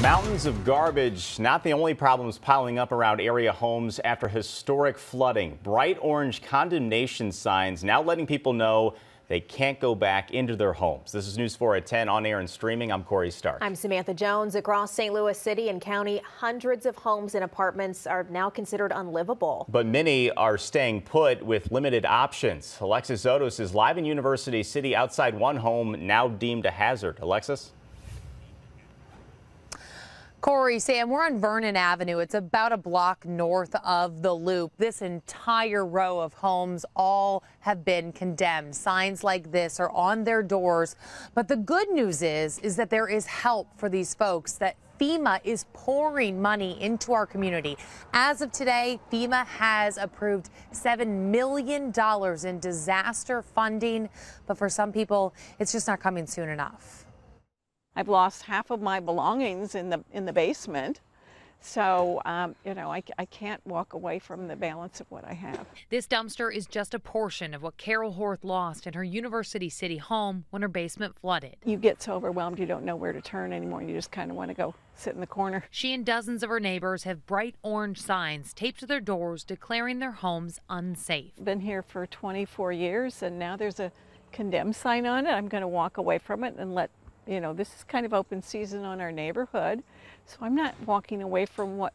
Mountains of garbage, not the only problems piling up around area homes after historic flooding. Bright orange condemnation signs now letting people know they can't go back into their homes. This is News 4 at 10 on air and streaming. I'm Corey Stark. I'm Samantha Jones. Across St. Louis City and County, hundreds of homes and apartments are now considered unlivable. But many are staying put with limited options. Alexis Zotos is live in University City outside one home now deemed a hazard. Alexis? Corey, Sam, we're on Vernon Avenue. It's about a block north of the Loop. This entire row of homes all have been condemned. Signs like this are on their doors. But the good news is that there is help for these folks, that FEMA is pouring money into our community. As of today, FEMA has approved $7 million in disaster funding. But for some people, it's just not coming soon enough. I've lost half of my belongings in the basement, so you know, I can't walk away from the balance of what I have. This dumpster is just a portion of what Carol Horth lost in her University City home when her basement flooded. You get so overwhelmed you don't know where to turn anymore. You just kind of want to go sit in the corner. She and dozens of her neighbors have bright orange signs taped to their doors declaring their homes unsafe. Been here for 24 years, and now there's a condemned sign on it. I'm going to walk away from it and let you know, this is kind of open season on our neighborhood, so I'm not walking away from what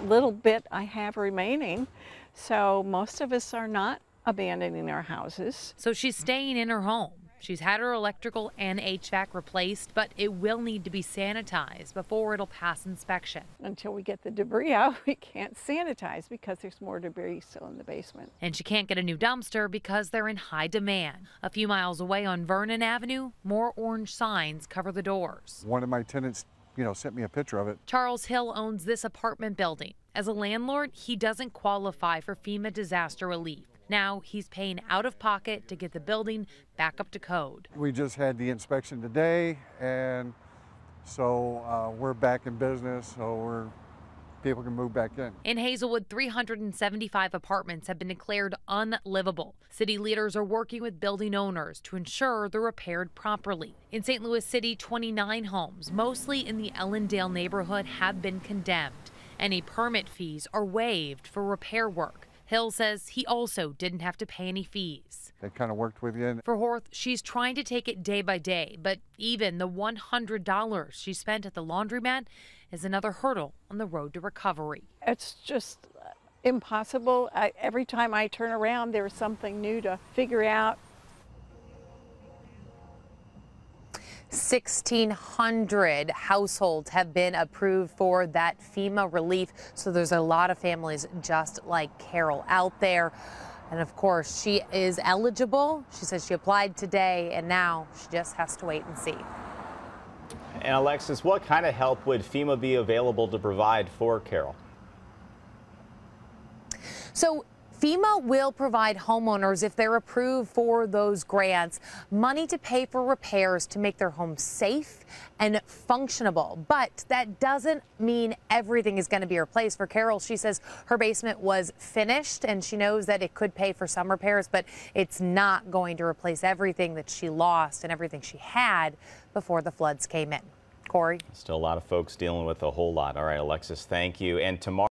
little bit I have remaining. So most of us are not abandoning our houses. So she's staying in her home. She's had her electrical and HVAC replaced, but it will need to be sanitized before it'll pass inspection. Until we get the debris out, we can't sanitize because there's more debris still in the basement. And she can't get a new dumpster because they're in high demand. A few miles away on Vernon Avenue, more orange signs cover the doors. One of my tenants, sent me a picture of it. Charles Hill owns this apartment building. As a landlord, he doesn't qualify for FEMA disaster relief. Now he's paying out of pocket to get the building back up to code. We just had the inspection today, and so we're back in business, so people can move back in. In Hazelwood, 375 apartments have been declared unlivable. City leaders are working with building owners to ensure they're repaired properly. In St. Louis City, 29 homes, mostly in the Ellendale neighborhood, have been condemned. Any permit fees are waived for repair work. Hill says he also didn't have to pay any fees. They kind of worked with you. For Horth, she's trying to take it day by day, but even the $100 she spent at the laundromat is another hurdle on the road to recovery. It's just impossible. Every time I turn around, there's something new to figure out. 1,600 households have been approved for that FEMA relief. So there's a lot of families just like Carol out there. And of course, she is eligible. She says she applied today, and now she just has to wait and see. And Alexis, what kind of help would FEMA be available to provide for Carol? So FEMA will provide homeowners, if they're approved for those grants, money to pay for repairs to make their home safe and functionable. But that doesn't mean everything is going to be replaced. For Carol, she says her basement was finished, and she knows that it could pay for some repairs, but it's not going to replace everything that she lost and everything she had before the floods came in. Corey? Still a lot of folks dealing with a whole lot. All right, Alexis, thank you. And tomorrow